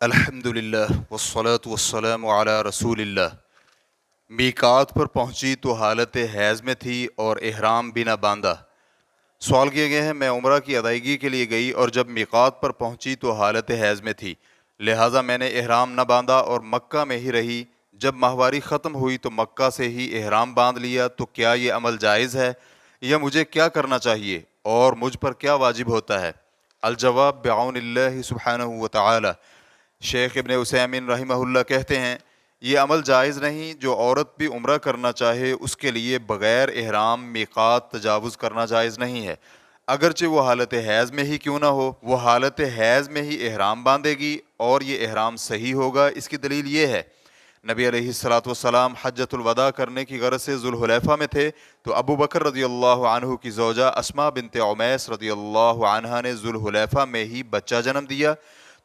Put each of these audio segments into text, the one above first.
الحمدللہ والصلاة والسلام علی رسول اللہ۔ میقات پر پہنچی تو حالت حیض میں تھی اور احرام بھی نہ باندھا۔ سوال کیا گیا ہے، میں عمرہ کی ادائیگی کے لیے گئی اور جب میقات پر پہنچی تو حالت حیض میں تھی، لہٰذا میں نے احرام نہ باندھا اور مکہ میں ہی رہی۔ جب ماہواری ختم ہوئی تو مکہ سے ہی احرام باندھ لیا، تو کیا یہ عمل جائز ہے یا مجھے کیا کرنا چاہیے اور مجھ پر کیا واجب ہوتا ہے؟ الجواب بعون اللہ سبحانہ وتعالی۔ شیخ ابن عثیمین رحمہ اللہ کہتے ہیں، یہ عمل جائز نہیں۔ جو عورت بھی عمرہ کرنا چاہے اس کے لیے بغیر احرام میقات تجاوز کرنا جائز نہیں ہے، اگرچہ وہ حالت حیض میں ہی کیوں نہ ہو۔ وہ حالت حیض میں ہی احرام باندھے گی اور یہ احرام صحیح ہوگا۔ اس کی دلیل یہ ہے، نبی علیہ السلام حجۃ الوداع کرنے کی غرض سے ذوالحلیفہ میں تھے تو ابو بکر رضی اللہ عنہ کی زوجہ اسماء بنت عمیس رضی اللہ عنہا نے ذوالحلیفہ میں ہی بچہ جنم دیا،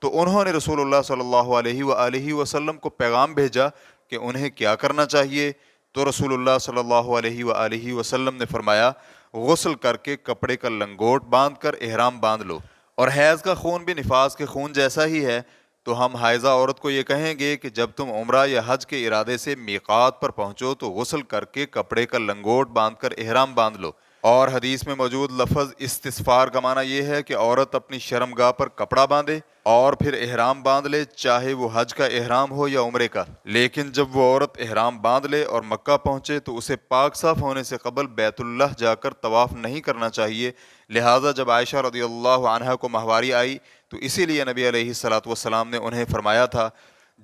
تو انہوں نے رسول اللہ صلی اللہ علیہ وآلہ وسلم کو پیغام بھیجا کہ انہیں کیا کرنا چاہیے، تو رسول اللہ صلی اللہ علیہ وآلہ وسلم نے فرمایا، غسل کر کے کپڑے کا لنگوٹ باندھ کر احرام باندھ لو۔ اور حیض کا خون بھی نفاس کے خون جیسا ہی ہے، تو ہم حائضہ عورت کو یہ کہیں گے کہ جب تم عمرہ یا حج کے ارادے سے میقات پر پہنچو تو غسل کر کے کپڑے کا لنگوٹ باندھ کر احرام باندھ لو۔ اور حدیث میں موجود لفظ استسفار کا معنی یہ ہے کہ عورت اپنی شرمگاہ پر کپڑا باندھے اور پھر احرام باندھ لے، چاہے وہ حج کا احرام ہو یا عمرے کا۔ لیکن جب وہ عورت احرام باندھ لے اور مکہ پہنچے تو اسے پاک صاف ہونے سے قبل بیت اللہ جا کر طواف نہیں کرنا چاہیے۔ لہٰذا جب عائشہ رضی اللہ عنہا کو ماہواری آئی تو اسی لیے نبی علیہ السلام نے انہیں فرمایا تھا،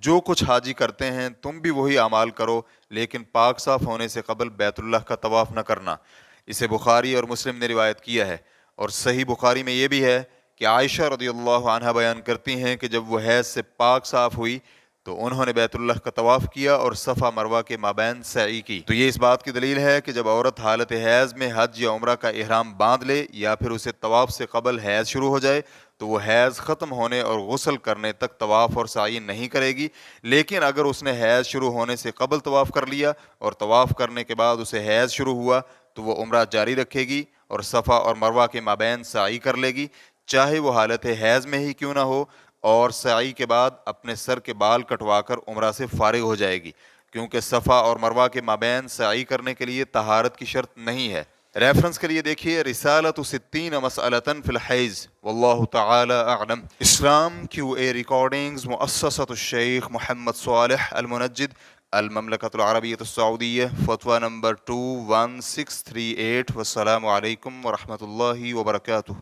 جو کچھ حاجی کرتے ہیں تم بھی وہی اعمال کرو، لیکن پاک صاف ہونے سے قبل بیت اللہ کا طواف نہ کرنا۔ اسے بخاری اور مسلم نے روایت کیا ہے، اور صحیح بخاری میں یہ بھی ہے کہ عائشہ رضی اللہ عنہا بیان کرتی ہیں کہ جب وہ حیض سے پاک صاف ہوئی تو انہوں نے بیت اللہ کا طواف کیا اور صفا مروہ کے مابین سعی کی۔ تو یہ اس بات کی دلیل ہے کہ جب عورت حالت حیض میں حج یا عمرہ کا احرام باندھ لے یا پھر اسے طواف سے قبل حیض شروع ہو جائے تو وہ حیض ختم ہونے اور غسل کرنے تک طواف اور سعی نہیں کرے گی۔ لیکن اگر اس نے حیض شروع ہونے سے قبل طواف کر لیا اور طواف کرنے کے بعد اسے حیض شروع ہوا تو وہ عمرہ جاری رکھے گی اور صفا اور مروہ کے مابین سعی کر لے گی، چاہے وہ حالت حیض میں ہی کیوں نہ ہو، اور سعی کے بعد اپنے سر کے بال کٹوا کر عمرہ سے فارغ ہو جائے گی، کیونکہ صفا اور مروہ کے مابین سعی کرنے کے لیے طہارت کی شرط نہیں ہے۔ ریفرنس کے لیے دیکھیے رسالۃ 60 مسئلۃ فی الحیض، واللہ تعالی اعلم۔ اسلام QA ریکارڈنگز، مؤسسۃ الشیخ محمد صالح المنجد، المملکۃ العربیۃ السعودیہ، فتویٰ نمبر 21638۔ والسلام علیکم ورحمۃ اللہ وبرکاتہ۔